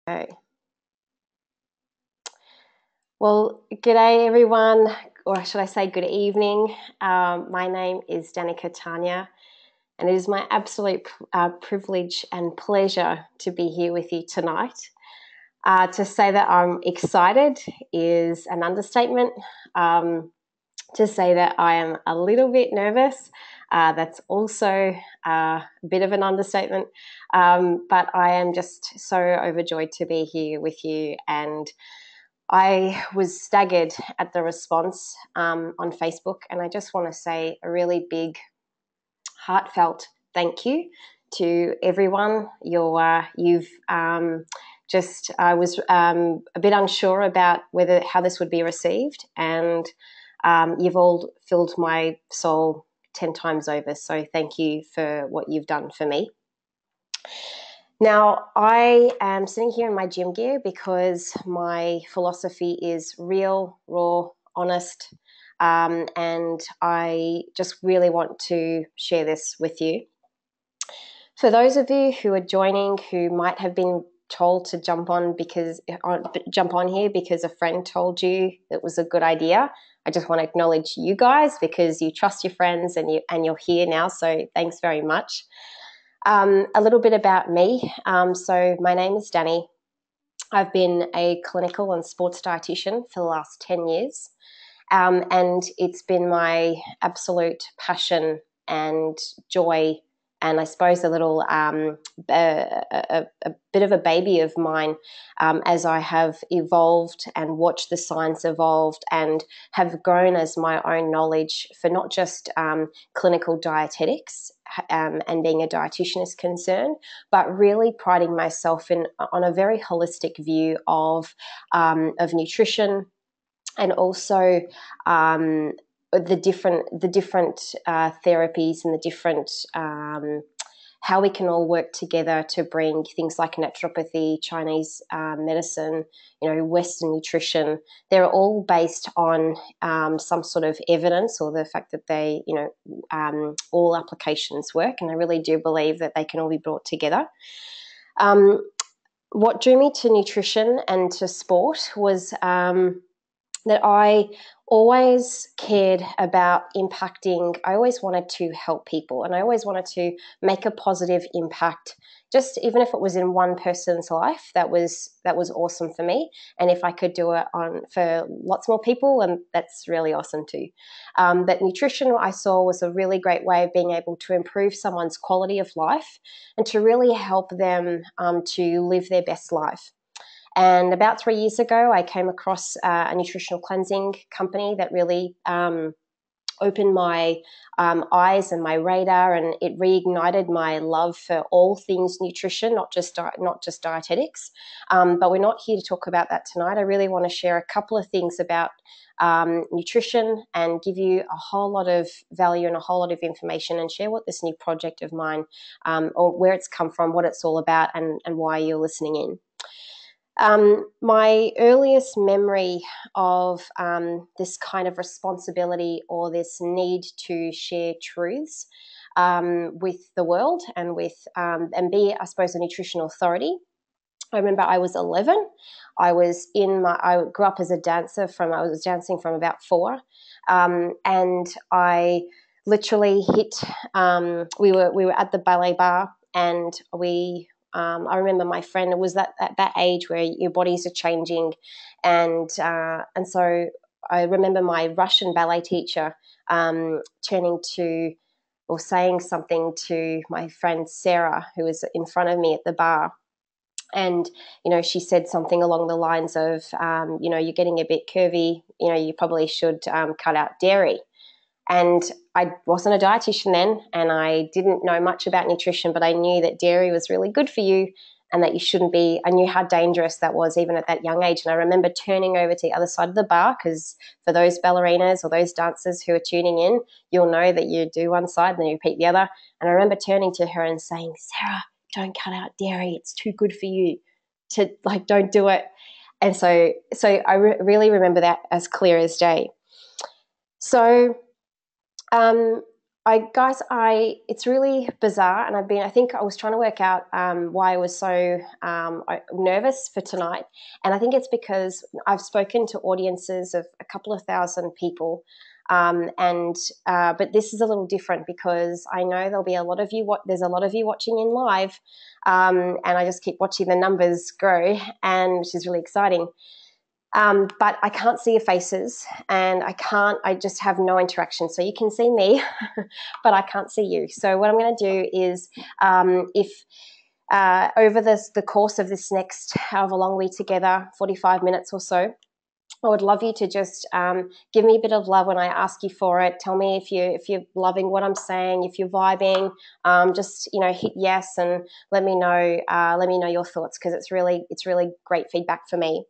Okay. Well, g'day everyone, or should I say good evening. My name is Danica Tanya, and it is my absolute privilege and pleasure to be here with you tonight. To say that I'm excited is an understatement. To say that I am a little bit nervous, that's also a bit of an understatement. But I am just so overjoyed to be here with you, and I was staggered at the response on Facebook, and I just want to say a really big, heartfelt thank you to everyone. You've just I was a bit unsure about how this would be received, and you've all filled my soul 10 times over. So thank you for what you've done for me. Now, I am sitting here in my gym gear because my philosophy is real, raw, honest, and I just really want to share this with you. For those of you who are joining who might have been told to jump on here because a friend told you it was a good idea, I just want to acknowledge you guys because you trust your friends and you're here now, so thanks very much. A little bit about me. So my name is Danny. I've been a clinical and sports dietitian for the last 10 years. And it's been my absolute passion and joy, and I suppose a bit of a baby of mine, as I have evolved and watched the science evolve and have grown as my own knowledge for not just clinical dietetics and being a dietitian is concerned, but really priding myself on a very holistic view of nutrition, and also the different therapies and the different how we can all work together to bring things like naturopathy, Chinese medicine, Western nutrition. They're all based on some sort of evidence, or the fact that they, all applications work, and I really do believe that they can all be brought together. What drew me to nutrition and to sport was that I always cared about impacting. I always wanted to help people, and I always wanted to make a positive impact, just even if it was in one person's life. That was awesome for me, and if I could do it for lots more people, and that's really awesome too. But nutrition, I saw, was a really great way of being able to improve someone's quality of life and to really help them to live their best life. And about 3 years ago, I came across a nutritional cleansing company that really opened my eyes and my radar, and it reignited my love for all things nutrition, not just dietetics. But we're not here to talk about that tonight. I really want to share a couple of things about nutrition and give you a whole lot of value and a whole lot of information, and share what this new project of mine, or where it's come from, what it's all about, and why you're listening in. My earliest memory of this kind of responsibility, or this need to share truths with the world and be, I suppose, a nutritional authority. I remember I was 11. I grew up as a dancer I was dancing from about 4, and I literally hit. We were at the ballet bar, and I remember my friend, it was at that age where your bodies are changing, and so I remember my Russian ballet teacher turning to, or saying something to my friend Sarah, who was in front of me at the bar. And, she said something along the lines of, you're getting a bit curvy, you probably should cut out dairy. And I wasn't a dietitian then, and I didn't know much about nutrition, but I knew that dairy was really good for you and that you shouldn't be. I knew how dangerous that was even at that young age. And I remember turning over to the other side of the bar, because for those ballerinas or those dancers who are tuning in, you'll know that you do one side and then you repeat the other. And I remember turning to her and saying, "Sarah, don't cut out dairy. It's too good for you. Don't do it." And so I really remember that as clear as day. So it's really bizarre, and I think I was trying to work out why I was so nervous for tonight, and I think it's because I've spoken to audiences of a couple of thousand people, but this is a little different because I know there'll be a lot of you. There's a lot of you watching in live, and I just keep watching the numbers grow, and which is really exciting. But I can't see your faces, and I just have no interaction. So you can see me, but I can't see you. So what I'm going to do is, if over the course of this next however long we're together, 45 minutes or so, I would love you to just give me a bit of love when I ask you for it. Tell me if you're loving what I'm saying, if you're vibing. Just hit yes and let me know. Let me know your thoughts, because it's really great feedback for me.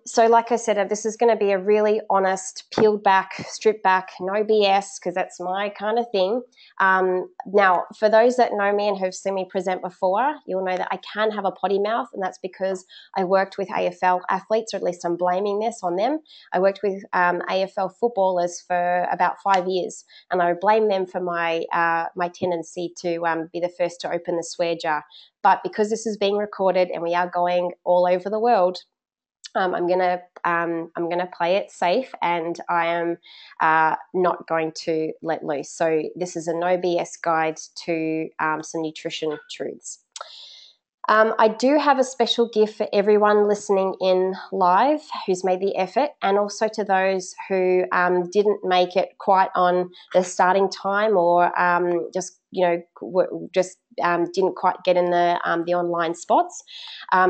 So like I said, this is going to be a really honest, peeled back, stripped back, no BS, because that's my kind of thing. Now, for those that know me and have seen me present before, you'll know that I can have a potty mouth, and that's because I worked with AFL athletes, or at least I'm blaming this on them. I worked with AFL footballers for about 5 years, and I blame them for my tendency to be the first to open the swear jar. But because this is being recorded and we are going all over the world, I'm gonna play it safe, and I am not going to let loose. So this is a no BS guide to some nutrition truths. I do have a special gift for everyone listening in live who's made the effort, and also to those who didn't make it quite on the starting time, or just didn't quite get in the online spots.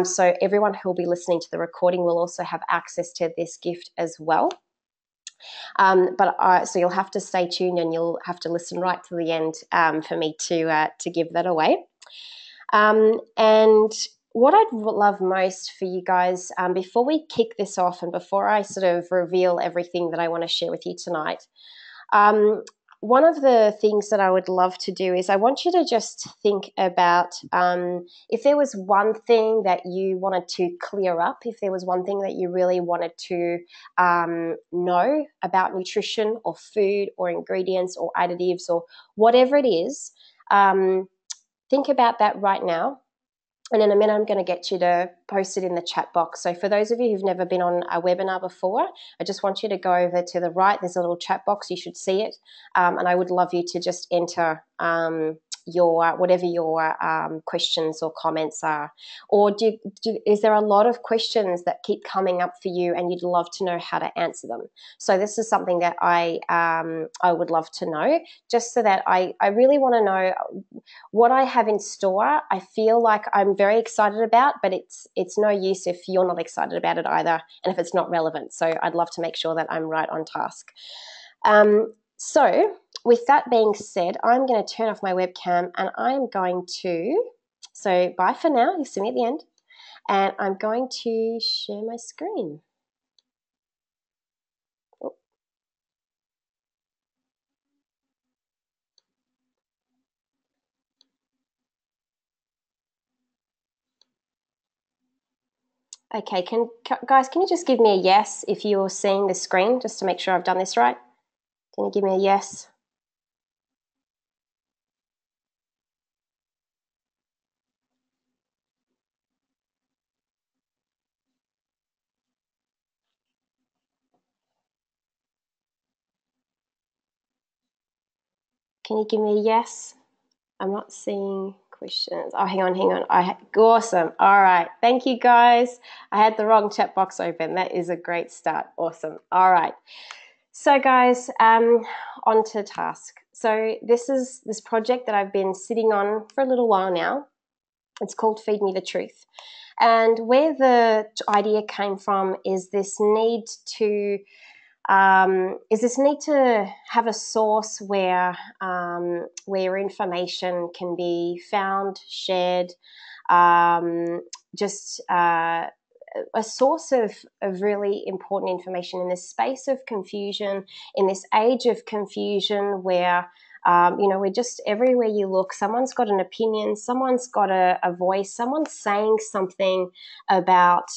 So everyone who will be listening to the recording will also have access to this gift as well. So you'll have to stay tuned, and you'll have to listen right to the end for me to give that away. And what I'd love most for you guys, before we kick this off and before I sort of reveal everything that I want to share with you tonight, one of the things that I would love to do is I want you to just think about if there was one thing that you wanted to clear up, if there was one thing that you really wanted to know about nutrition or food or ingredients or additives or whatever it is. Think about that right now. And in a minute, I'm going to get you to post it in the chat box. So for those of you who've never been on a webinar before, I just want you to go over to the right. There's a little chat box. You should see it. And I would love you to just enter whatever your questions or comments are. Or is there a lot of questions that keep coming up for you and you'd love to know how to answer them? So this is something that I would love to know, just so that I really want to know what I have in store. I feel like I'm very excited about, but it's no use if you're not excited about it either, and if it's not relevant. So I'd love to make sure that I'm right on task. So with that being said, I'm going to turn off my webcam, and I'm going to, so bye for now, you'll see me at the end, and I'm going to share my screen. Oh. Okay, guys, can you just give me a yes if you're seeing the screen, just to make sure I've done this right? Can you give me a yes? Can you give me a yes? I'm not seeing questions. Oh, hang on. Awesome. All right. Thank you, guys. I had the wrong chat box open. That is a great start. Awesome. All right. So, guys, on to task. So this is this project that I've been sitting on for a little while now. It's called Feed Me the Truth. And where the idea came from is this need to have a source where information can be found, shared, a source of really important information in this space of confusion, in this age of confusion where we're just everywhere you look, someone's got an opinion, someone's got a voice, someone's saying something about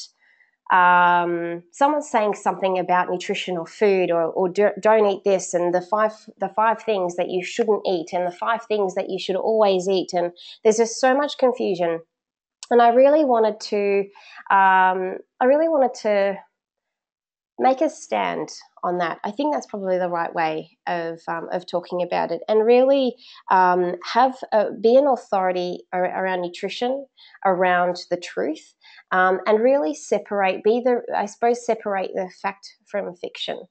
someone's saying something about nutrition or food, or don't eat this, and the five things that you shouldn't eat, and the 5 things that you should always eat, and there's just so much confusion. And I really wanted to make a stand on that. I think that's probably the right way of talking about it, and really be an authority around nutrition, around the truth, and really separate the fact from fiction.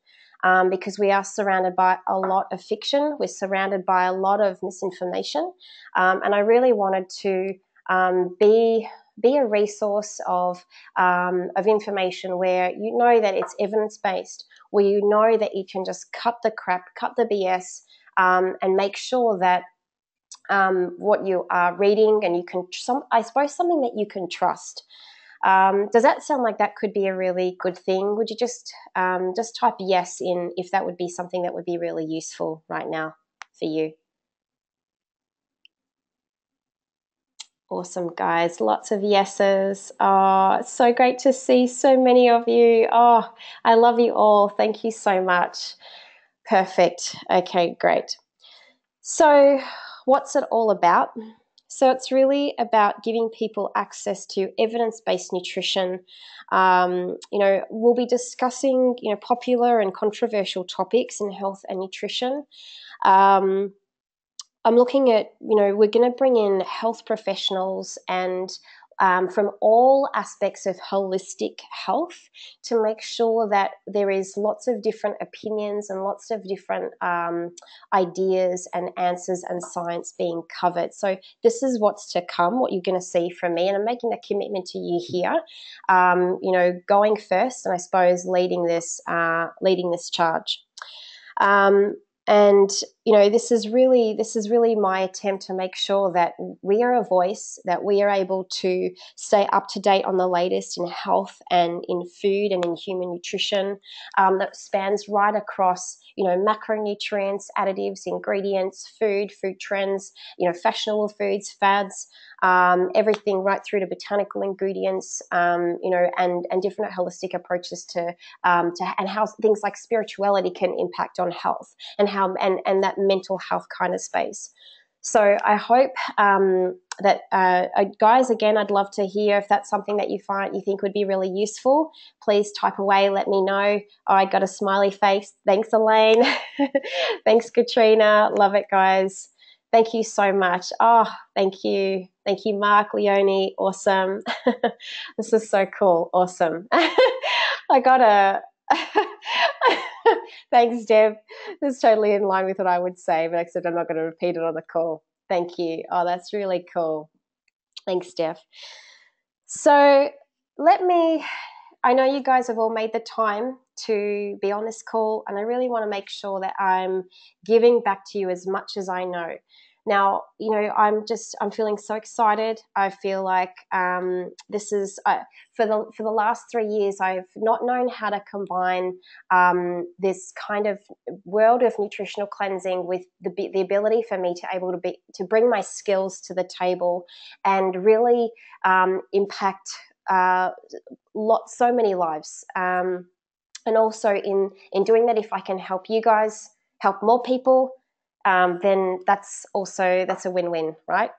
Because we are surrounded by a lot of fiction, we're surrounded by a lot of misinformation, and I really wanted to be a resource of information where you know that it's evidence-based, where you know that you can just cut the crap, cut the BS, and make sure that what you are reading, and you can, I suppose, something that you can trust. Does that sound like that could be a really good thing? Would you just type yes in if that would be something that would be really useful right now for you? Awesome, guys. Lots of yeses. Oh, it's so great to see so many of you. Oh, I love you all. Thank you so much. Perfect. Okay, great. So what's it all about? So it's really about giving people access to evidence-based nutrition. We'll be discussing, popular and controversial topics in health and nutrition. I'm looking at, we're going to bring in health professionals and from all aspects of holistic health to make sure that there is lots of different opinions and lots of different ideas and answers and science being covered. So this is what's to come, what you're going to see from me, and I'm making a commitment to you here, going first, and I suppose leading this charge. And this is really my attempt to make sure that we are a voice, that we are able to stay up to date on the latest in health and in food and in human nutrition, that spans right across macronutrients, additives, ingredients, food trends, fashionable foods, fads, everything right through to botanical ingredients, and different holistic approaches to and how things like spirituality can impact on health, and how and that mental health kind of space. So I hope that guys, again, I'd love to hear if that's something that you think would be really useful. Please type away, let me know. Oh, I got a smiley face. Thanks, Elaine. Thanks, Katrina. Love it, guys. Thank you so much. Oh, thank you. Thank you, Mark, Leonie. Awesome. This is so cool. Awesome. I got a... Thanks, Deb. This is totally in line with what I would say, but I said I'm not going to repeat it on the call. Thank you. Oh, that's really cool. Thanks, Deb. So I know you guys have all made the time to be on this call, and I really want to make sure that I'm giving back to you as much as I know. Now, I'm feeling so excited. I feel like this is for the last 3 years, I've not known how to combine this kind of world of nutritional cleansing with the ability for me to bring my skills to the table and really impact so many lives. And also in doing that, if I can help you guys help more people, then that's a win-win, right?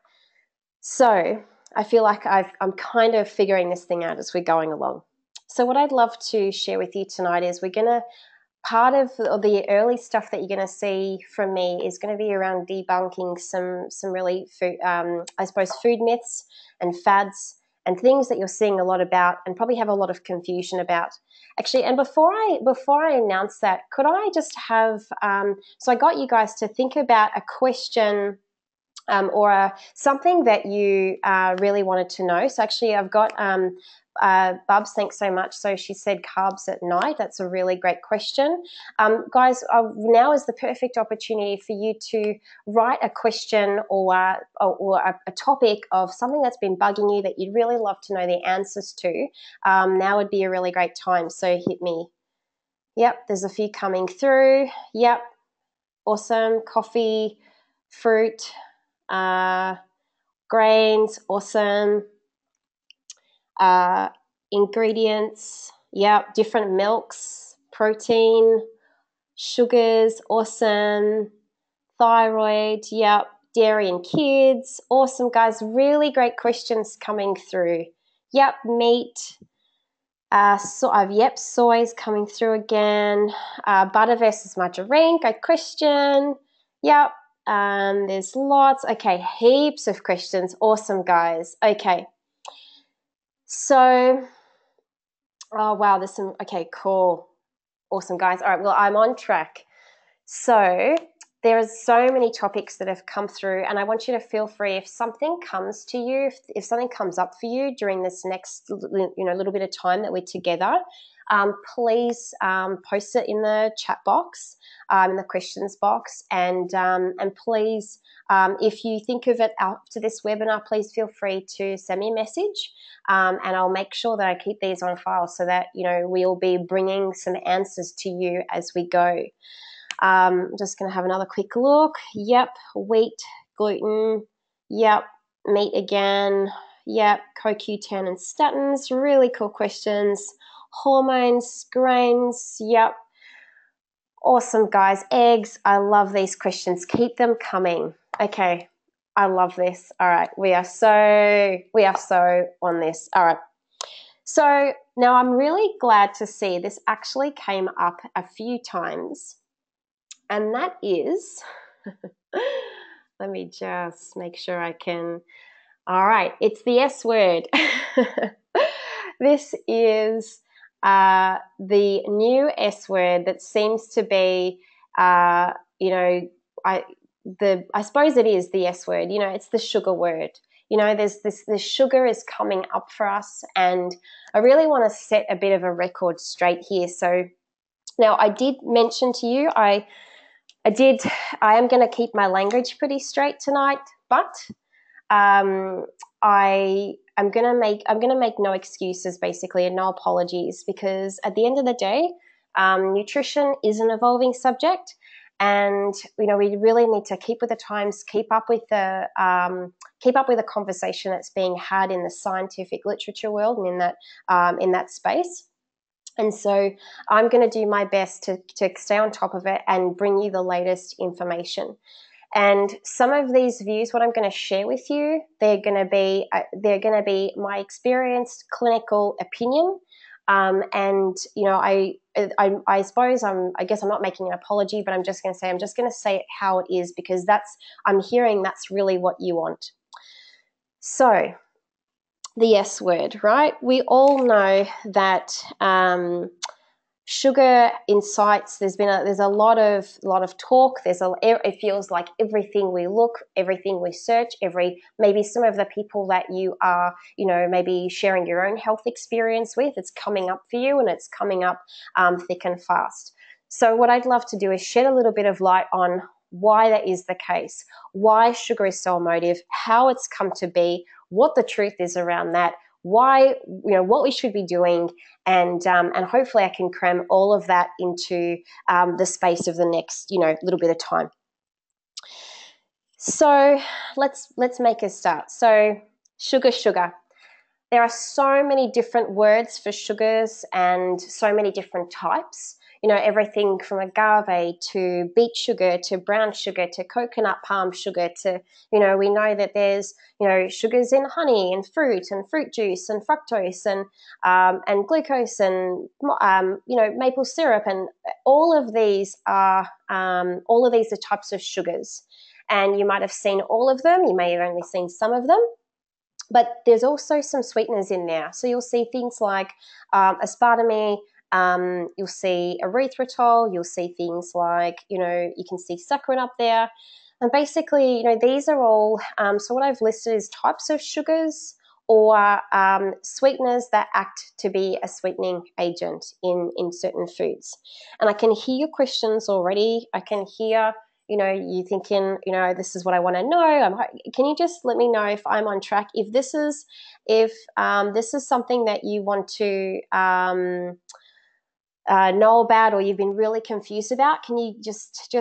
So I feel like I'm kind of figuring this thing out as we're going along. So what I'd love to share with you tonight is part of the early stuff that you're going to see from me is going to be around debunking some really food myths and fads and things that you're seeing a lot about and probably have a lot of confusion about. Actually, and before I announce that, could I just have so I got you guys to think about a question or something that you really wanted to know. So actually, I've got Bubs, thanks so much. So she said carbs at night. That's a really great question. Guys, now is the perfect opportunity for you to write a question or a topic of something that's been bugging you that you'd really love to know the answers to. Now would be a really great time. So hit me. Yep, there's a few coming through. Yep, awesome. Coffee, fruit, grains, awesome. ingredients, yep, different milks, protein, sugars, awesome, thyroid, yep, dairy and kids, awesome, guys, really great questions coming through. Yep, meat, yep, soy's coming through again, butter versus margarine, great question, yep, there's lots, okay, heaps of questions, awesome, guys, okay, so, oh, wow, there's some, okay, cool, awesome, guys, all right, well, I'm on track, so there are so many topics that have come through, and I want you to feel free if something comes to you, if something comes up for you during this next little bit of time that we're together, please post it in the chat box, in the questions box, and please, if you think of it after this webinar, please feel free to send me a message, and I'll make sure that I keep these on file so that we'll be bringing some answers to you as we go. I'm just going to have another quick look. Yep, wheat, gluten. Yep, meat again. Yep, CoQ10 and statins. Really cool questions. Hormones, grains. Yep. Awesome, guys. Eggs. I love these questions. Keep them coming. Okay, I love this. All right, we are so on this. All right. So now I'm really glad to see this actually came up a few times. And that is, let me just make sure I can, all right, it's the S word. This is the new S word that seems to be, I suppose it is the S word, it's the sugar word. The sugar is coming up for us, and I really want to set a bit of a record straight here. So now I did mention to you, I am going to keep my language pretty straight tonight, but I'm going to make no excuses basically and no apologies, because at the end of the day, nutrition is an evolving subject, and we really need to keep with the times, keep up with the conversation that's being had in the scientific literature world and in that space. And so I'm going to do my best to stay on top of it and bring you the latest information. And some of these views, what I'm going to share with you, they're going to be my experienced clinical opinion. I suppose I guess I'm not making an apology, but I'm just going to say it how it is, because I'm hearing that's really what you want. So, the S word, right? We all know that sugar incites. There's a lot of talk. It feels like everything we look, everything we search, maybe some of the people that you are, maybe sharing your own health experience with, it's coming up for you, and it's coming up thick and fast. So what I'd love to do is shed a little bit of light on why that is the case, why sugar is so emotive, how it's come to be, what the truth is around that, why, what we should be doing, and hopefully I can cram all of that into the space of the next, little bit of time. So let's make a start. So sugar. There are so many different words for sugars and so many different types. Everything from agave to beet sugar to brown sugar to coconut palm sugar to, we know that there's, sugars in honey and fruit juice and fructose and glucose and, maple syrup, and all of these are types of sugars. And you might have seen all of them. You may have only seen some of them. But there's also some sweeteners in there. So you'll see things like aspartame, you'll see erythritol, you'll see things like, you can see saccharin up there. And basically, these are all, so what I've listed is types of sugars or sweeteners that act to be a sweetening agent in certain foods. And I can hear your questions already. I can hear you thinking, this is what I want to know. Can you just let me know if I'm on track? If this is something that you want to know about, or you've been really confused about, can you just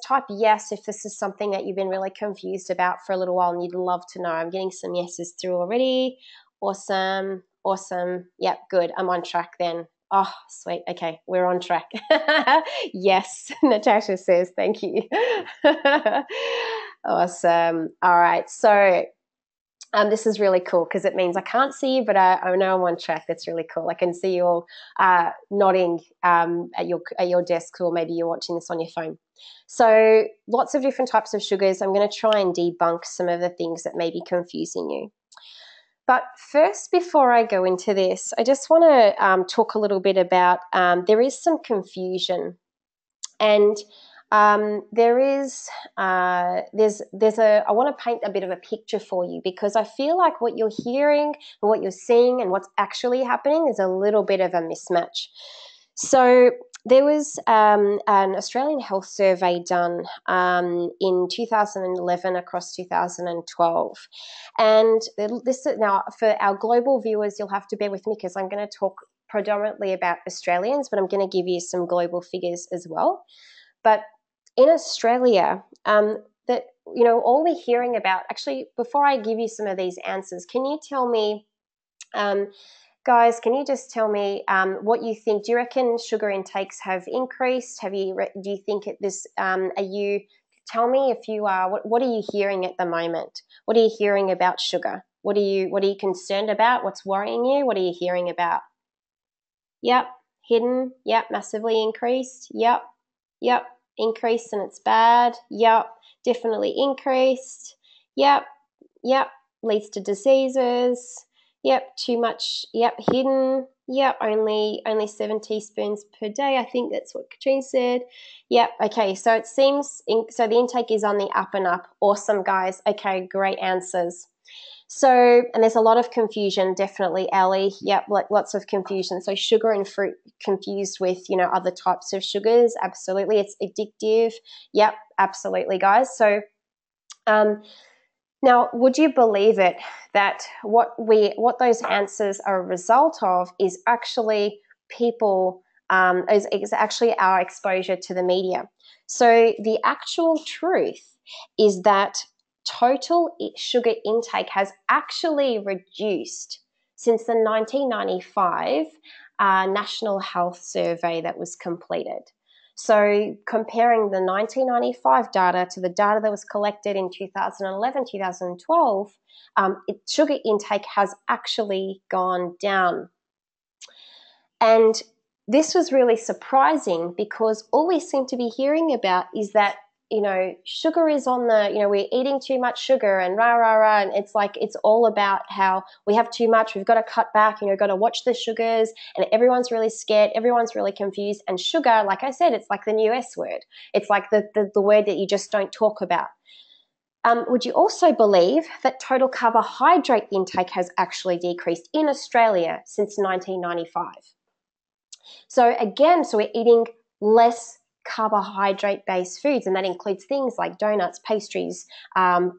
type yes if this is something that you've been really confused about for a little while and you'd love to know? I'm getting some yeses through already. Awesome. Awesome. Yep, good. I'm on track then. Oh, sweet. Okay, we're on track. Yes, Natasha says thank you. Awesome. All right. So this is really cool because it means I can't see you, but I know I'm on track. That's really cool. I can see you all nodding at your desk, or maybe you're watching this on your phone. So lots of different types of sugars. I'm going to try and debunk some of the things that may be confusing you. But first, before I go into this, I just want to talk a little bit about there is some confusion, and there's I want to paint a bit of a picture for you, because I feel like what you're hearing and what you're seeing and what's actually happening is a little bit of a mismatch. So there was an Australian health survey done in 2011 across 2012. And this now, for our global viewers, you'll have to bear with me because I'm going to talk predominantly about Australians, but I'm going to give you some global figures as well. But in Australia, that, you know, all we're hearing about, actually, before I give you some of these answers, can you tell me, guys, can you just tell me what you think? Do you reckon sugar intakes have increased? Do you think tell me if you are, what are you hearing at the moment? What are you hearing about sugar? What are you concerned about? What's worrying you? What are you hearing about? Yep, hidden. Yep, massively increased. Yep, increased and it's bad. Yep, definitely increased. Yep, leads to diseases. Yep, too much. Yep, hidden. Yep, only 7 teaspoons per day. I think that's what Katrine said. Yep, okay, so it seems, so the intake is on the up and up. Awesome, guys. Okay, great answers. So, and there's a lot of confusion, definitely, Ellie. Yep, lots of confusion. So sugar and fruit confused with, you know, other types of sugars. Absolutely, it's addictive. Yep, absolutely, guys. So, now, would you believe it that what those answers are a result of is actually people, is actually our exposure to the media. So the actual truth is that total sugar intake has actually reduced since the 1995 National Health Survey that was completed. So comparing the 1995 data to the data that was collected in 2011, 2012, sugar intake has actually gone down. And this was really surprising because all we seem to be hearing about is that, you know, sugar is on the, you know, we're eating too much sugar and rah, rah, rah. And it's like, it's all about how we have too much, we've got to cut back, you know, got to watch the sugars, and everyone's really scared, everyone's really confused. And sugar, like I said, it's like the new S word. It's like the word that you just don't talk about. Would you also believe that total carbohydrate intake has actually decreased in Australia since 1995? So again, so we're eating less carbohydrate-based foods, and that includes things like donuts, pastries,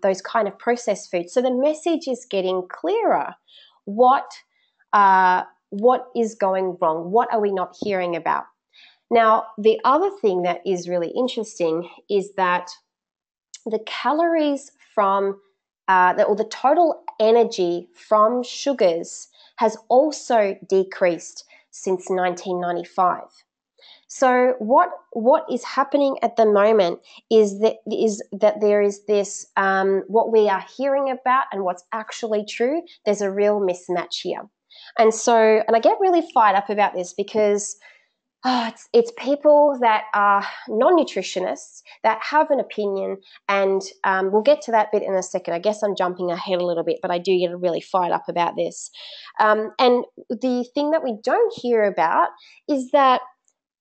those kind of processed foods. So the message is getting clearer. What is going wrong? What are we not hearing about? Now, the other thing that is really interesting is that the calories from, or the total energy from sugars has also decreased since 1995. So what is happening at the moment is that there is this, what we are hearing about and what's actually true, there's a real mismatch here. And so, and I get really fired up about this because it's people that are non-nutritionists that have an opinion, and we'll get to that bit in a second. I guess I'm jumping ahead a little bit, but I do get really fired up about this. And the thing that we don't hear about is that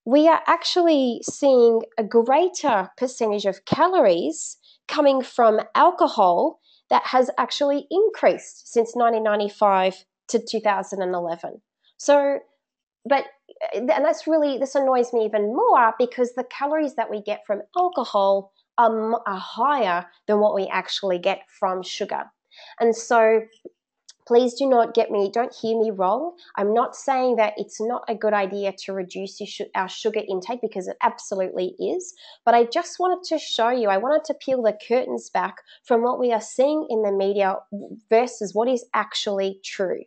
we are actually seeing a greater percentage of calories coming from alcohol that has actually increased since 1995 to 2011. So, and this annoys me even more because the calories that we get from alcohol are higher than what we actually get from sugar. And so please don't hear me wrong. I'm not saying that it's not a good idea to reduce our sugar intake, because it absolutely is. But I just wanted to show you, I wanted to peel the curtains back from what we are seeing in the media versus what is actually true.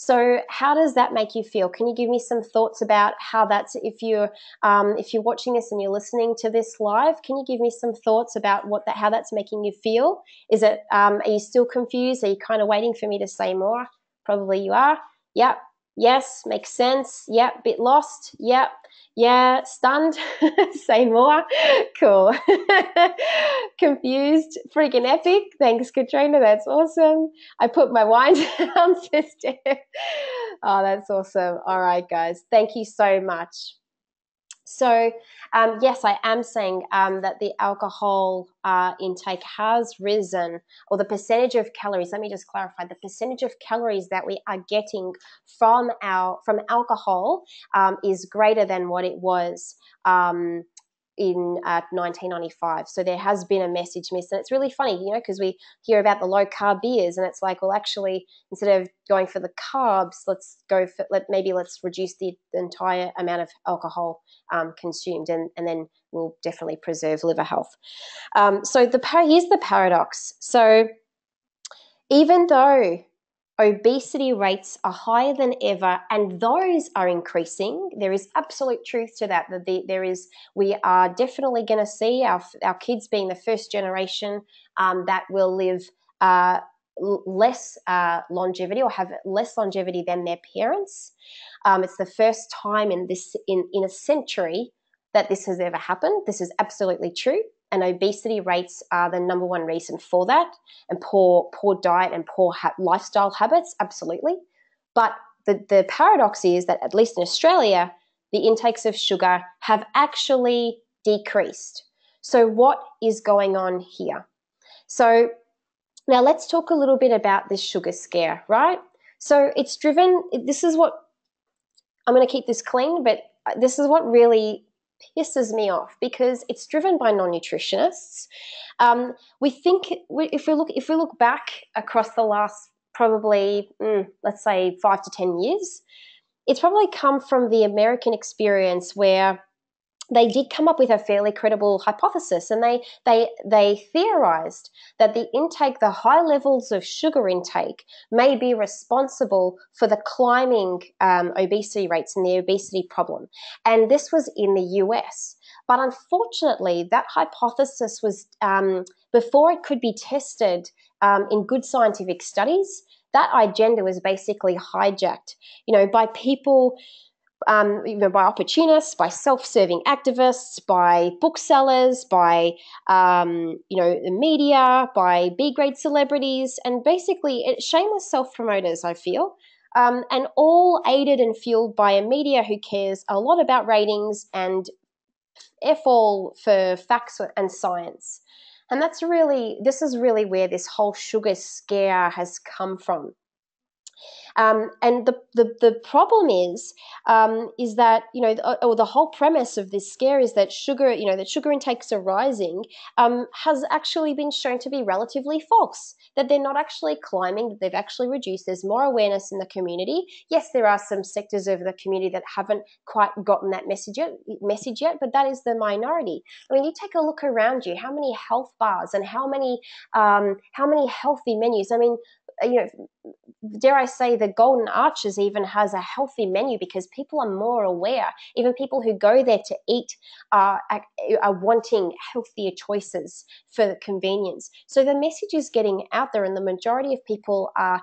So how does that make you feel? Can you give me some thoughts about how that's, if you're watching this and you're listening to this live, can you give me some thoughts about how that's making you feel? Is it, are you still confused? Are you kind of waiting for me to say more? Probably you are. Yep. Yes. Makes sense. Yep. Bit lost. Yep. Yeah. Stunned. Say more. Cool. Confused. Freaking epic. Thanks, Katrina. That's awesome. I put my wine down, sister. Oh, that's awesome. All right, guys. Thank you so much. So, yes, I am saying that the alcohol intake has risen, or the percentage of calories. Let me just clarify: the percentage of calories that we are getting from alcohol is greater than what it was in 1995. So there has been a message missed, and it's really funny, because we hear about the low carb beers, and it's like, well, actually, instead of going for the carbs, let's reduce the entire amount of alcohol consumed, and then we'll definitely preserve liver health. So here's the paradox. So even though obesity rates are higher than ever, and those are increasing, there is absolute truth to that. We are definitely going to see our kids being the first generation that will live less longevity, or have less longevity than their parents. It's the first time in a century that this has ever happened. This is absolutely true. And obesity rates are the number one reason for that, and poor diet and poor lifestyle habits, absolutely. But the paradox is that, at least in Australia, the intakes of sugar have actually decreased. So what is going on here? So now let's talk a little bit about this sugar scare, right? So it's driven, this is what, I'm going to keep this clean, but this is what really pisses me off, because it's driven by non-nutritionists. We think, if we look back across the last probably, let's say 5 to 10 years, it's probably come from the American experience, where they did come up with a fairly credible hypothesis, and they theorized that the high levels of sugar intake may be responsible for the climbing obesity rates and the obesity problem. And this was in the US. But unfortunately, that hypothesis was, before it could be tested in good scientific studies, that agenda was basically hijacked, by people, by opportunists, by self-serving activists, by booksellers, by the media, by B-grade celebrities, and basically shameless self-promoters, I feel, and all aided and fueled by a media who cares a lot about ratings and F all for facts and science. And this is really where this whole sugar scare has come from. And the problem is that, or the whole premise of this scare is that sugar intakes are rising, has actually been shown to be relatively false. That they're not actually climbing, that they've actually reduced. There's more awareness in the community. Yes, there are some sectors of the community that haven't quite gotten that message yet, but that is the minority. I mean, you take a look around you, how many health bars and how many healthy menus. I mean, dare I say, the Golden Arches even has a healthy menu, because people are more aware. Even people who go there to eat are wanting healthier choices for convenience. So the message is getting out there, and the majority of people are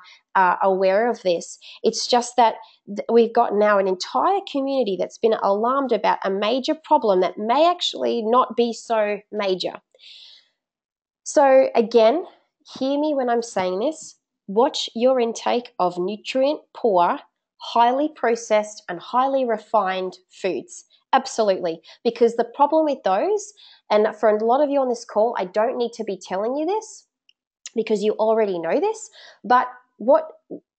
aware of this. It's just that we've got now an entire community that's been alarmed about a major problem that may actually not be so major. So again, hear me when I'm saying this. Watch your intake of nutrient-poor, highly processed and highly refined foods. Absolutely. Because the problem with those, and for a lot of you on this call, I don't need to be telling you this because you already know this, but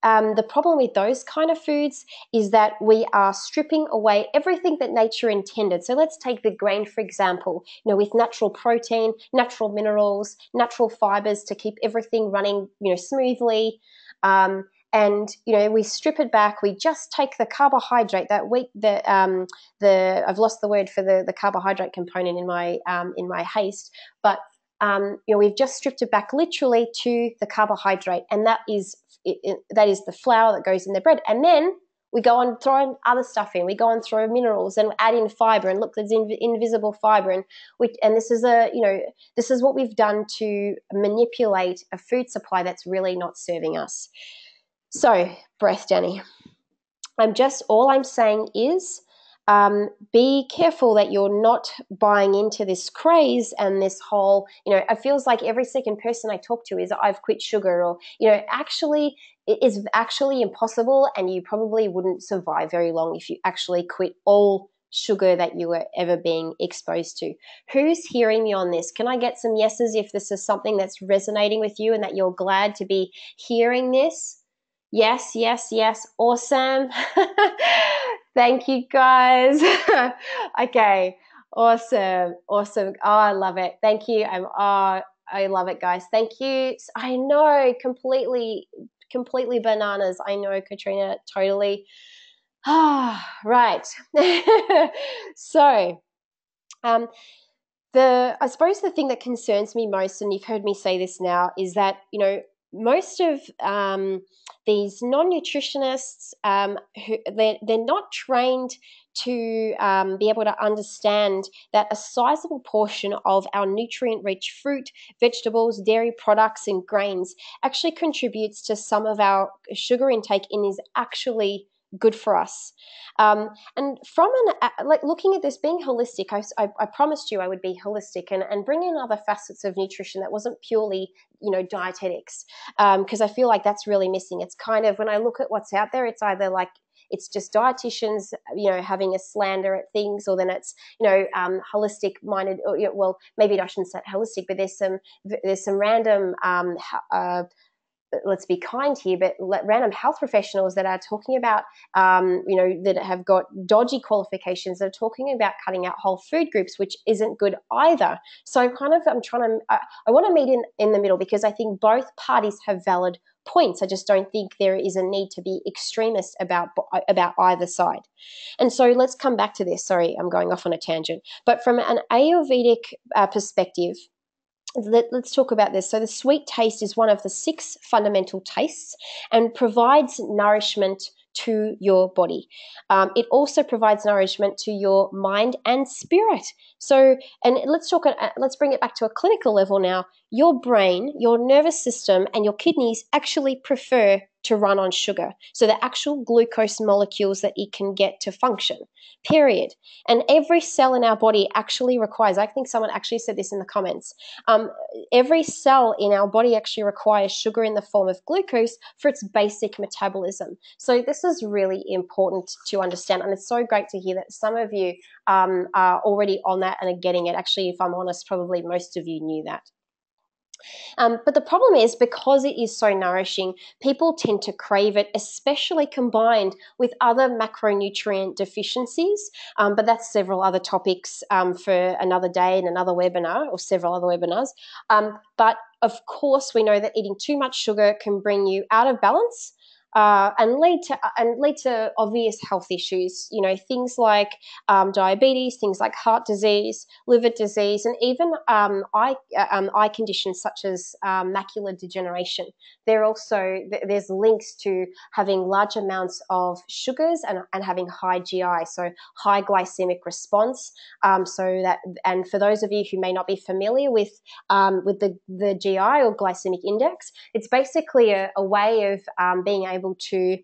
the problem with those kind of foods is that we are stripping away everything that nature intended. So let's take the grain, for example, with natural protein, natural minerals, natural fibers to keep everything running, smoothly. And we strip it back. We just take the carbohydrate, I've lost the word for the carbohydrate component in my haste, but we've just stripped it back literally to the carbohydrate, and that is the flour that goes in the bread. And then we go on throwing other stuff in. We go on throw minerals and add in fiber, and look, there's invisible fiber, and this is this is what we've done to manipulate a food supply that's really not serving us. So, breath, Danny. All I'm saying is, be careful that you're not buying into this craze and this whole, it feels like every second person I talk to is, I've quit sugar, or, actually, it is actually impossible, and you probably wouldn't survive very long if you actually quit all sugar that you were ever being exposed to. Who's hearing me on this? Can I get some yeses if this is something that's resonating with you and that you're glad to be hearing this? Yes, yes, yes. Awesome. Thank you, guys. Okay. Awesome. Awesome. Oh, I love it. Thank you. I love it, guys. Thank you. I know, completely bananas. I know, Katrina, totally. Right. So, I suppose the thing that concerns me most, and you've heard me say this now, is that, most of these non-nutritionists, they're not trained to be able to understand that a sizable portion of our nutrient-rich fruit, vegetables, dairy products, and grains actually contributes to some of our sugar intake and is actually good for us. And from looking at this, being holistic, I promised you I would be holistic and bring in other facets of nutrition that wasn't purely, dietetics, because I feel like that's really missing. It's kind of, when I look at what's out there, it's either like, it's just dietitians, having a slander at things, or then it's, holistic minded, or, well, maybe I shouldn't say holistic, but there's some random, let's be kind here, but random health professionals that are talking about, that have got dodgy qualifications, that are talking about cutting out whole food groups, which isn't good either. So I want to meet in the middle, because I think both parties have valid points. I just don't think there is a need to be extremist about either side. And so let's come back to this. Sorry, I'm going off on a tangent. But from an Ayurvedic perspective, let's talk about this. So the sweet taste is one of the 6 fundamental tastes and provides nourishment to your body. It also provides nourishment to your mind and spirit. So, and let's bring it back to a clinical level now. Your brain, your nervous system, and your kidneys actually prefer to run on sugar. So the actual glucose molecules that it can get to function, period. And every cell in our body actually requires, I think someone actually said this in the comments, every cell in our body actually requires sugar in the form of glucose for its basic metabolism. So this is really important to understand. And it's so great to hear that some of you are already on that and are getting it. Actually, if I'm honest, probably most of you knew that. But the problem is, because it is so nourishing, people tend to crave it, especially combined with other macronutrient deficiencies. But that's several other topics for another day and another webinar, or several other webinars. But of course, we know that eating too much sugar can bring you out of balance. And lead to obvious health issues, things like diabetes, things like heart disease, liver disease, and even eye conditions such as macular degeneration. There's links to having large amounts of sugars and having high GI, so high glycemic response. And for those of you who may not be familiar with the GI or glycemic index, it's basically a way of being able to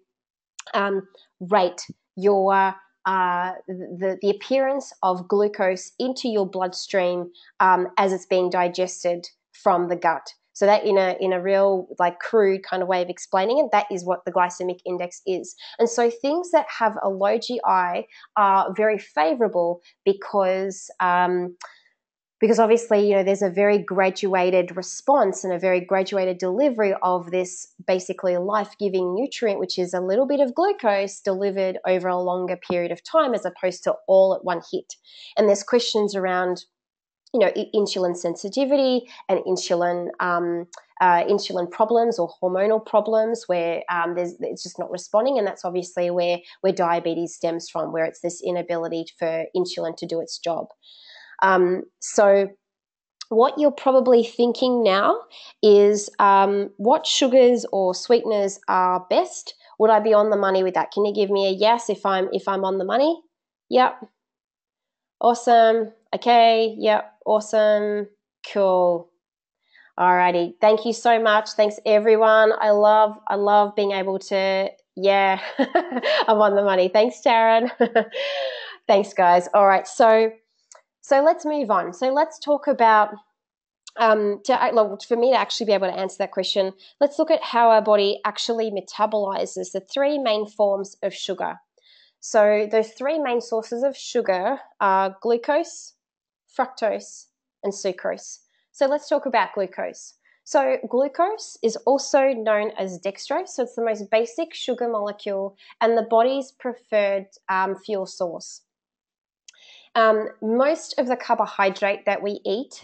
rate your the appearance of glucose into your bloodstream as it's being digested from the gut. So that in a real crude kind of way of explaining it, that is what the glycemic index is. And so things that have a low GI are very favorable because obviously, there's a very graduated response and a very graduated delivery of this basically life-giving nutrient, which is a little bit of glucose delivered over a longer period of time as opposed to all at one hit. And there's questions around, insulin sensitivity and insulin problems or hormonal problems where it's just not responding, and that's obviously where diabetes stems from, where it's this inability for insulin to do its job. So what you're probably thinking now is what sugars or sweeteners are best? Would I be on the money with that? Can you give me a yes if I'm on the money? Yep. Awesome. Okay. Yep. Awesome. Cool. Alrighty. Thank you so much. Thanks everyone. I love being able to, yeah, I'm on the money. Thanks, Taryn. Thanks, guys. All right. So let's move on. So let's talk about for me to actually be able to answer that question, let's look at how our body actually metabolizes the three main forms of sugar. So those three main sources of sugar are glucose, fructose, and sucrose. So let's talk about glucose. So glucose is also known as dextrose. So it's the most basic sugar molecule and the body's preferred fuel source. Most of the carbohydrate that we eat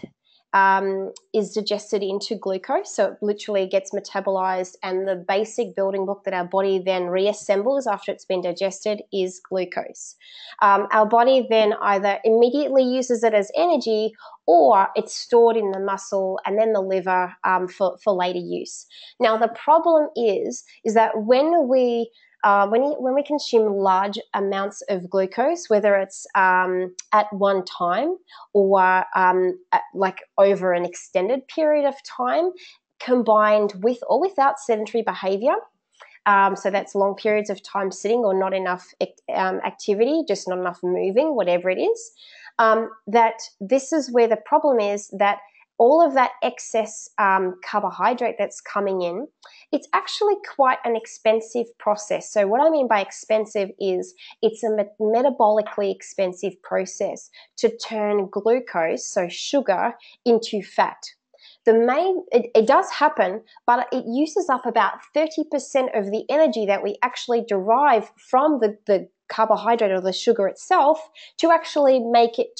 is digested into glucose, so it literally gets metabolized, and the basic building block that our body then reassembles after it's been digested is glucose. Our body then either immediately uses it as energy, or it's stored in the muscle and then the liver for later use. Now the problem is that when we consume large amounts of glucose, whether it's at one time or like over an extended period of time, combined with or without sedentary behavior, so that's long periods of time sitting or not enough activity, just not enough moving, whatever it is, that this is where the problem is, that all of that excess carbohydrate that's coming in, it's actually quite an expensive process. So what I mean by expensive is it's a metabolically expensive process to turn glucose, so sugar, into fat. It does happen, but it uses up about 30% of the energy that we actually derive from the carbohydrate or the sugar itself to actually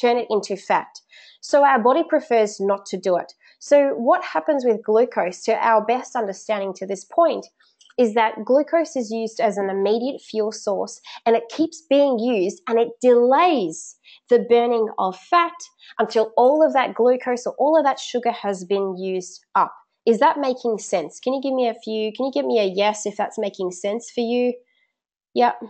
turn it into fat. So our body prefers not to do it. So what happens with glucose, to our best understanding to this point, is that glucose is used as an immediate fuel source, and it keeps being used, and it delays the burning of fat until all of that glucose or all of that sugar has been used up. Is that making sense? Can you give me a yes if that's making sense for you? Yep.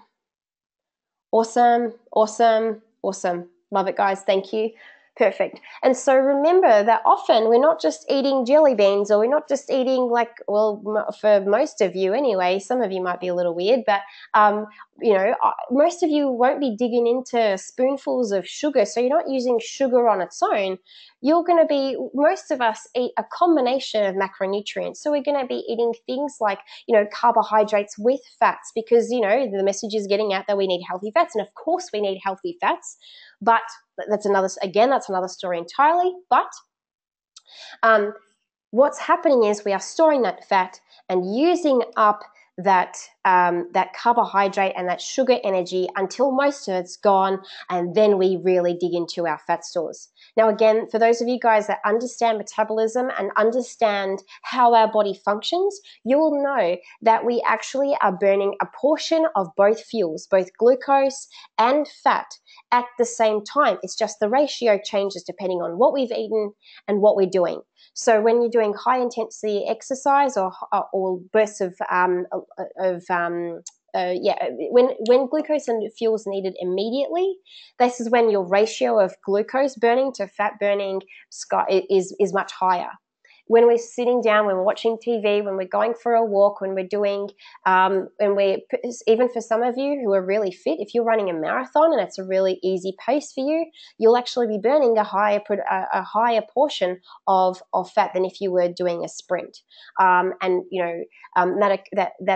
Awesome. Love it, guys. Thank you. Perfect. And so remember that often we're not just eating jelly beans, or we're not just eating for most of you anyway, some of you might be a little weird, but most of you won't be digging into spoonfuls of sugar. So you're not using sugar on its own. Most of us eat a combination of macronutrients. So we're going to be eating things like, carbohydrates with fats, because, the message is getting out that we need healthy fats. And of course we need healthy fats, but that's another story entirely. But what's happening is we are storing that fat and using up that carbohydrate and that sugar energy until most of it's gone, and then we really dig into our fat stores. Now, again, for those of you guys that understand metabolism and understand how our body functions, you will know that we actually are burning a portion of both fuels, both glucose and fat, at the same time. It's just the ratio changes depending on what we've eaten and what we're doing. So when you're doing high intensity exercise or bursts when glucose and fuel is needed immediately, this is when your ratio of glucose burning to fat burning is much higher. When we're sitting down, when we're watching TV, when we're going for a walk, when we're doing, even for some of you who are really fit, if you're running a marathon and it's a really easy pace for you, you'll actually be burning a higher portion of fat than if you were doing a sprint. That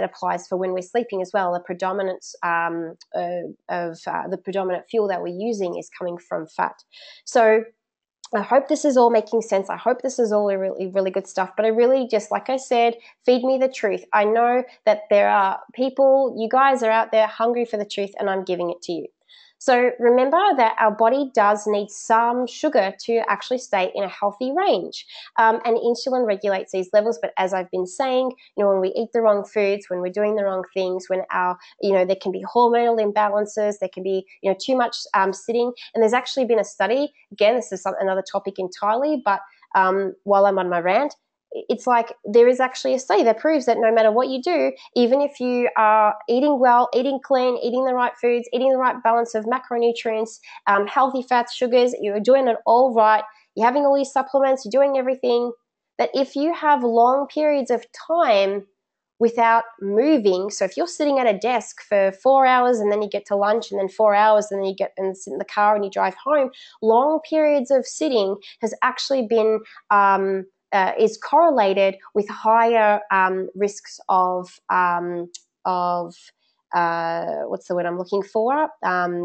applies for when we're sleeping as well. The predominance the predominant fuel that we're using is coming from fat. So I hope this is all making sense. I hope this is all really, really good stuff. But I really just, like I said, feed me the truth. I know that there are people, you guys are out there hungry for the truth, and I'm giving it to you. So remember that our body does need some sugar to actually stay in a healthy range. And insulin regulates these levels. But as I've been saying, when we eat the wrong foods, when we're doing the wrong things, when there can be hormonal imbalances, there can be, too much sitting. And there's actually been a study, again, this is another topic entirely, but while I'm on my rant, it's like there is actually a study that proves that no matter what you do, even if you are eating well, eating clean, eating the right foods, eating the right balance of macronutrients, healthy fats, sugars, you're doing it all right, you're having all these supplements, you're doing everything, that if you have long periods of time without moving, so if you're sitting at a desk for 4 hours and then you get to lunch and then 4 hours and then you get and sit in the car and you drive home, long periods of sitting has actually been is correlated with higher risks of what's the word I'm looking for?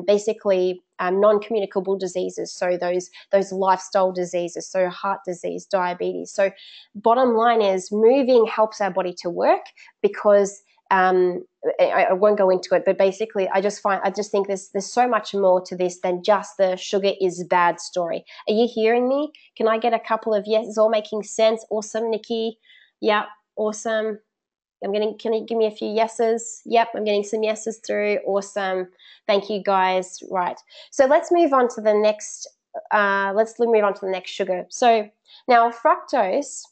Basically, non-communicable diseases. So those lifestyle diseases, so heart disease, diabetes. So bottom line is moving helps our body to work because I won't go into it, but basically I just think there's so much more to this than just the sugar is bad story. Are you hearing me? Can I get a couple of yes? It's all making sense. Awesome, Nikki. Yeah, awesome. Can you give me a few yeses? Yep, I'm getting some yeses through. Awesome. Thank you guys. Right. So let's move on to the next sugar. So now fructose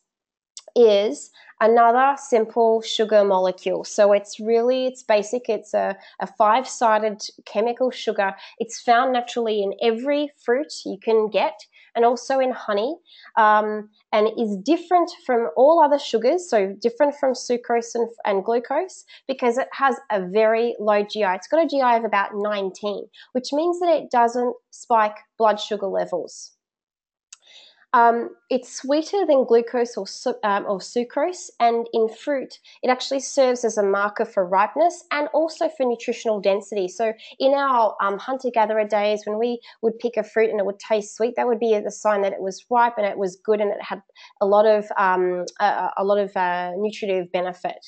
is another simple sugar molecule. So it's basic. It's a 5-sided chemical sugar. It's found naturally in every fruit you can get and also in honey, and is different from all other sugars, so different from sucrose and glucose because it has a very low GI. It's got a GI of about 19, which means that it doesn't spike blood sugar levels. It's sweeter than glucose or sucrose, and in fruit, it actually serves as a marker for ripeness and also for nutritional density. So in our hunter-gatherer days, when we would pick a fruit and it would taste sweet, that would be a sign that it was ripe and it was good and it had a lot of nutritive benefit.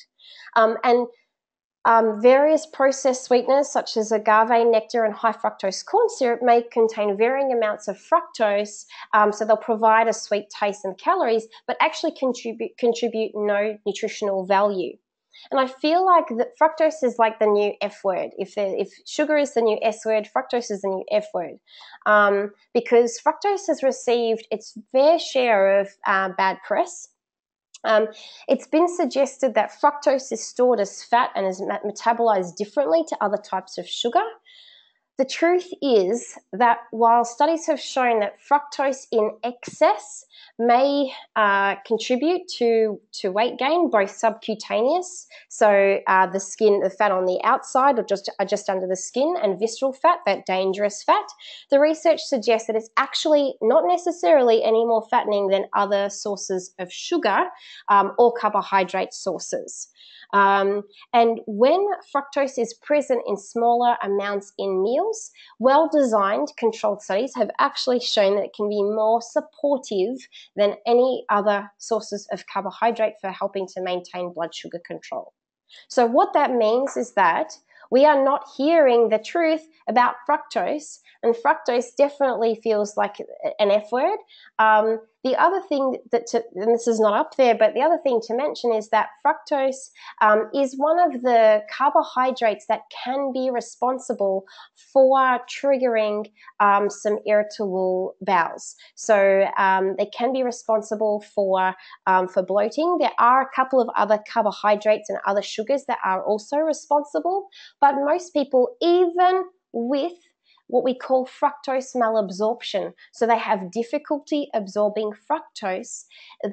Various processed sweeteners such as agave nectar and high fructose corn syrup may contain varying amounts of fructose, so they'll provide a sweet taste and calories, but actually contribute no nutritional value. And I feel like fructose is like the new F word. If sugar is the new S word, fructose is the new F word, because fructose has received its fair share of bad press. It's been suggested that fructose is stored as fat and is metabolized differently to other types of sugar. The truth is that while studies have shown that fructose in excess may contribute to weight gain, both subcutaneous, so the fat on the outside or just under the skin, and visceral fat, that dangerous fat, the research suggests that it's actually not necessarily any more fattening than other sources of sugar or carbohydrate sources. And when fructose is present in smaller amounts in meals, well-designed controlled studies have actually shown that it can be more supportive than any other sources of carbohydrate for helping to maintain blood sugar control. So what that means is that we are not hearing the truth about fructose, and fructose definitely feels like an F word. The other thing and this is not up there, but the other thing to mention is that fructose is one of the carbohydrates that can be responsible for triggering some irritable bowels. So they can be responsible for bloating. There are a couple of other carbohydrates and other sugars that are also responsible, but most people, even with what we call fructose malabsorption, so they have difficulty absorbing fructose,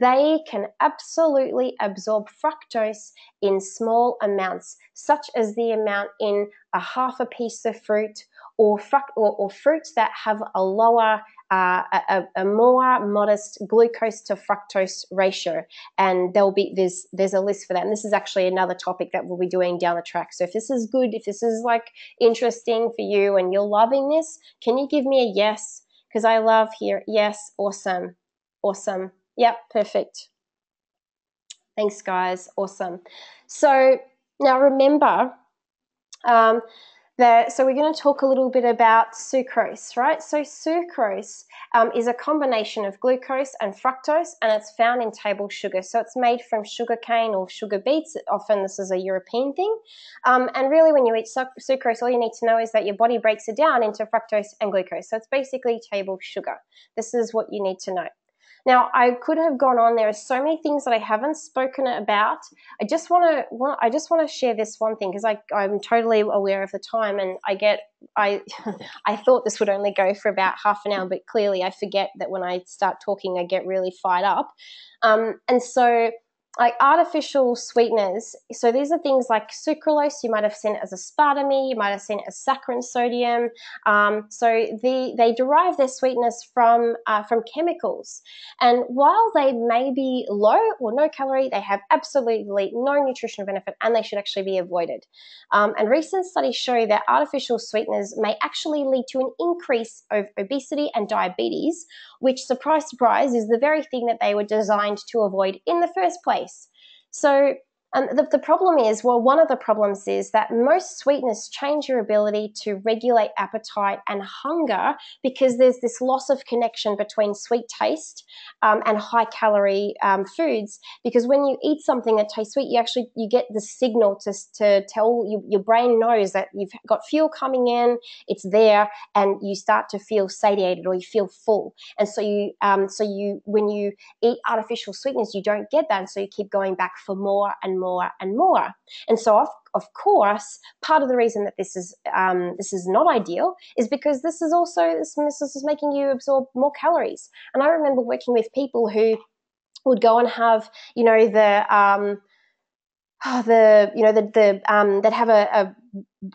they can absolutely absorb fructose in small amounts, such as the amount in a half a piece of fruit, or fruits that have a lower, a more modest glucose to fructose ratio, and there's a list for that. And this is actually another topic that we'll be doing down the track. So if this is good, if this is like interesting for you and you're loving this, can you give me a yes? Because I love here. Yes, awesome, awesome. Yep, perfect. Thanks, guys. Awesome. So now remember. So we're going to talk a little bit about sucrose, right? So sucrose is a combination of glucose and fructose, and it's found in table sugar. So it's made from sugarcane or sugar beets. Often this is a European thing. And really when you eat sucrose, all you need to know is that your body breaks it down into fructose and glucose. So it's basically table sugar. This is what you need to know. Now, I could have gone on. There are so many things that I haven't spoken about. I just want to share this one thing, because I'm totally aware of the time, and I I thought this would only go for about half an hour, but clearly I forget that when I start talking, I get really fired up. And so, like artificial sweeteners, so these are things like sucralose. You might have seen it as aspartame, you might have seen it as saccharin sodium. So they derive their sweetness from chemicals, and while they may be low or no calorie, they have absolutely no nutritional benefit, and they should actually be avoided. And recent studies show that artificial sweeteners may actually lead to an increase of obesity and diabetes, which, surprise, surprise, is the very thing that they were designed to avoid in the first place. So the problem is, well, one of the problems is that most sweeteners change your ability to regulate appetite and hunger, because there's this loss of connection between sweet taste and high calorie foods. Because when you eat something that tastes sweet, you get the signal to tell your brain knows that you've got fuel coming in, it's there, and you start to feel satiated or you feel full. And so when you eat artificial sweeteners, you don't get that, and so you keep going back for more and more and more. And so of course, part of the reason that this is not ideal is because this is making you absorb more calories. And I remember working with people who would go and have, that have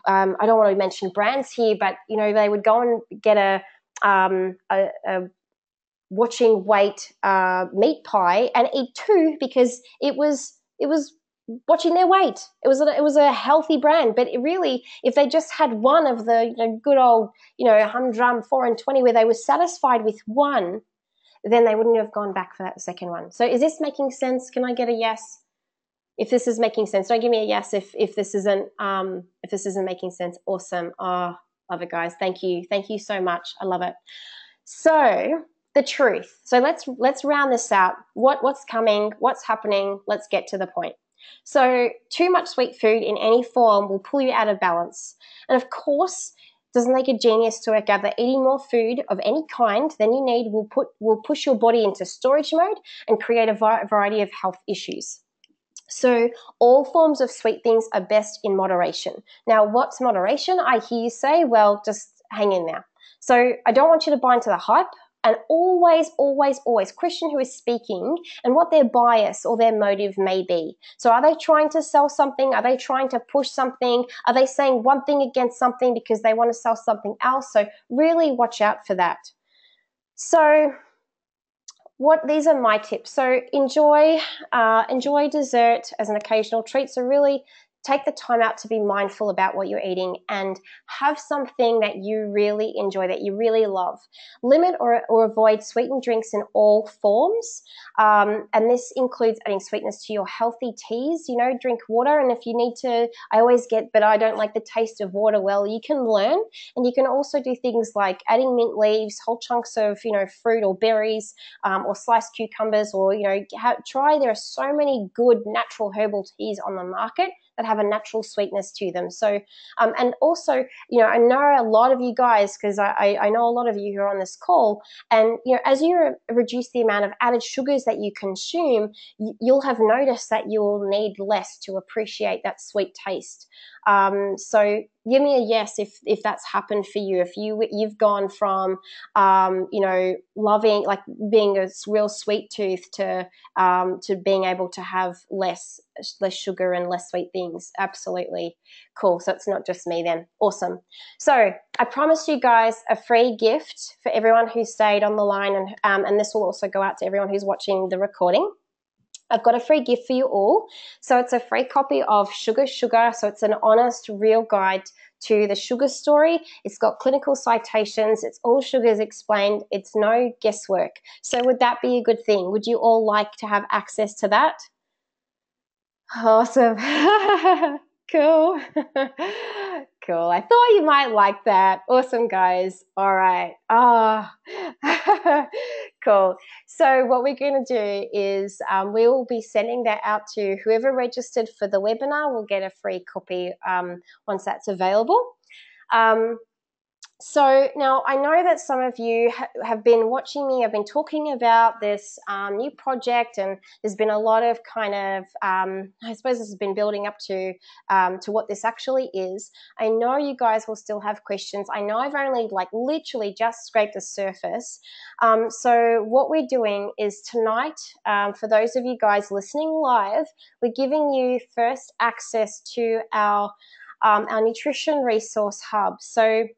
I don't want to mention brands here, but they would go and get a watching weight meat pie and eat two, because it was watching their weight. It was a healthy brand, but it really, if they just had one of the good old humdrum 4 and 20 where they were satisfied with one, then they wouldn't have gone back for that second one. So is this making sense? Can I get a yes? If this is making sense, don't give me a yes if this isn't making sense. Awesome. Oh, love it, guys. Thank you so much. I love it. So the truth. So let's round this out. What's coming? What's happening? Let's get to the point. So too much sweet food in any form will pull you out of balance. And of course, it doesn't take a genius to work out that eating more food of any kind than you need will push your body into storage mode and create a variety of health issues. So all forms of sweet things are best in moderation. Now, what's moderation? I hear you say, well, just hang in there. So I don't want you to buy into the hype. And always, always, always question who is speaking and what their bias or their motive may be. So are they trying to sell something? Are they trying to push something? Are they saying one thing against something because they want to sell something else? So really watch out for that. So these are my tips. So enjoy dessert as an occasional treat. So really take the time out to be mindful about what you're eating and have something that you really enjoy, that you really love. Limit or avoid sweetened drinks in all forms. And this includes adding sweetness to your healthy teas. Drink water. And if you need to, I always get, but I don't like the taste of water. Well, you can learn. And you can also do things like adding mint leaves, whole chunks of, fruit or berries, or sliced cucumbers, or, try. There are so many good natural herbal teas on the market that have a natural sweetness to them. So, and also, I know a lot of you guys, because I know a lot of you who are on this call, and, as you reduce the amount of added sugars that you consume, you'll have noticed that you'll need less to appreciate that sweet taste. So give me a yes if that's happened for you. If you've gone from, loving, like being a real sweet tooth to being able to have less sugar and less sweet things. Absolutely cool. So it's not just me then. Awesome. So I promised you guys a free gift for everyone who stayed on the line, and this will also go out to everyone who's watching the recording. I've got a free gift for you all. So it's a free copy of Sugar Sugar. So it's an honest, real guide to the sugar story. It's got clinical citations. It's all sugars explained. It's no guesswork. So would that be a good thing? Would you all like to have access to that? Awesome. Cool. Cool. I thought you might like that. Awesome, guys. All right. Cool. So what we're going to do is we will be sending that out to whoever registered for the webinar. Will get a free copy once that's available. So now I know that some of you have been watching me. I've been talking about this new project, and there's been a lot of kind of, I suppose this has been building up to what this actually is. I know you guys will still have questions. I know I've only literally just scraped the surface. So what we're doing is tonight, for those of you guys listening live, we're giving you first access to our nutrition resource hub. So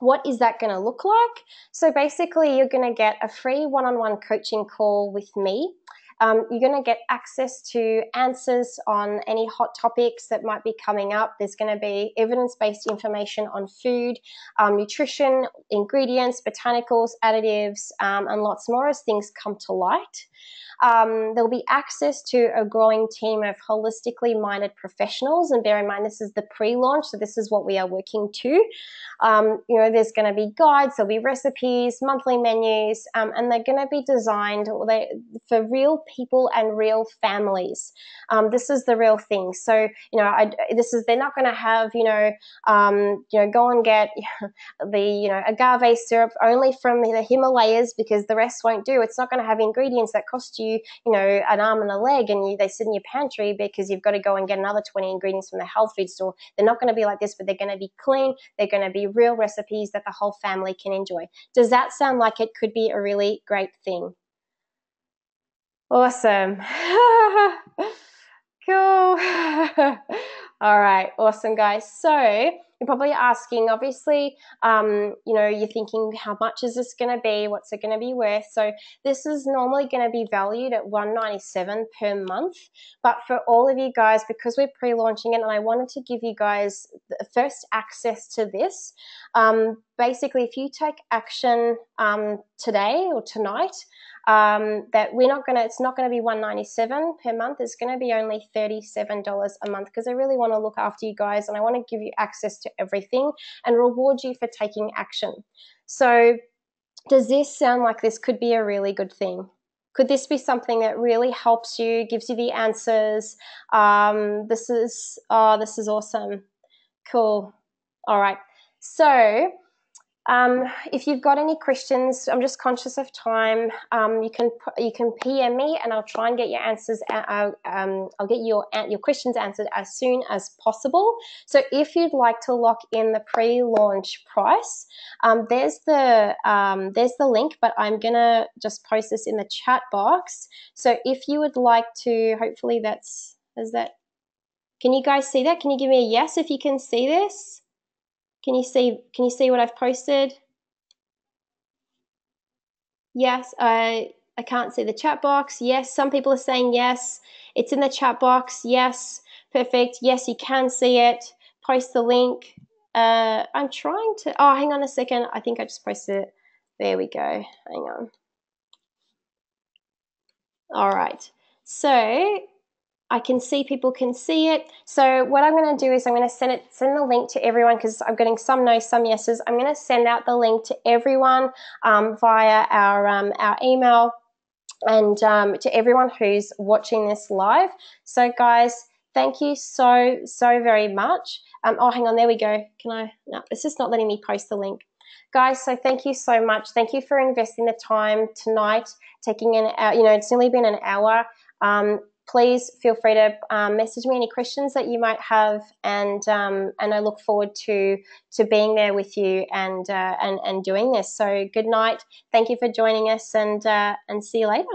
what is that going to look like? So basically, you're going to get a free one-on-one coaching call with me. You're going to get access to answers on any hot topics that might be coming up. There's going to be evidence-based information on food, nutrition, ingredients, botanicals, additives, and lots more as things come to light. There'll be access to a growing team of holistically minded professionals, and bear in mind this is the pre-launch, so this is what we are working to. There's going to be guides, there'll be recipes, monthly menus, and they're going to be designed for real people and real families. This is the real thing. So they're not going to have go and get the agave syrup only from the Himalayas because the rest won't do. It's not going to have ingredients that cost you an arm and a leg, and they sit in your pantry because you've got to go and get another 20 ingredients from the health food store. They're not going to be like this, but they're going to be clean. They're going to be real recipes that the whole family can enjoy. Does that sound like it could be a really great thing? Awesome. Cool. All right. Awesome, guys. So you're probably asking, obviously, you're thinking, how much is this going to be? What's it going to be worth? So this is normally going to be valued at $197 per month. But for all of you guys, because we're pre-launching it, and I wanted to give you guys the first access to this, basically, if you take action today or tonight, that it's not going to be $197 per month. It's going to be only $37 a month, because I really want to look after you guys and I want to give you access to everything and reward you for taking action. So does this sound like this could be a really good thing? Could this be something that really helps you, gives you the answers? This is awesome. Cool. All right. So if you've got any questions, I'm just conscious of time. You can PM me, and I'll try and get your answers. I'll get your questions answered as soon as possible. So if you'd like to lock in the pre-launch price, there's the link, but I'm gonna just post this in the chat box. So if you would like to, hopefully can you guys see that? Can you give me a yes if you can see this? Can you see what I've posted? Yes, I can't see the chat box. Yes, some people are saying yes. It's in the chat box. Yes, perfect. Yes, you can see it. Post the link. I'm trying to, hang on a second. I think I just posted it. There we go. Hang on. All right. So I can see people can see it. So what I'm going to do is I'm going to send the link to everyone, because I'm getting some no's, some yeses. I'm going to send out the link to everyone via our email, and to everyone who's watching this live. So guys, thank you so very much. Hang on, there we go. No, it's just not letting me post the link. Guys, so thank you so much. Thank you for investing the time tonight, taking it's nearly been an hour. Please feel free to message me any questions that you might have, and I look forward to being there with you and doing this. So good night. Thank you for joining us, and see you later.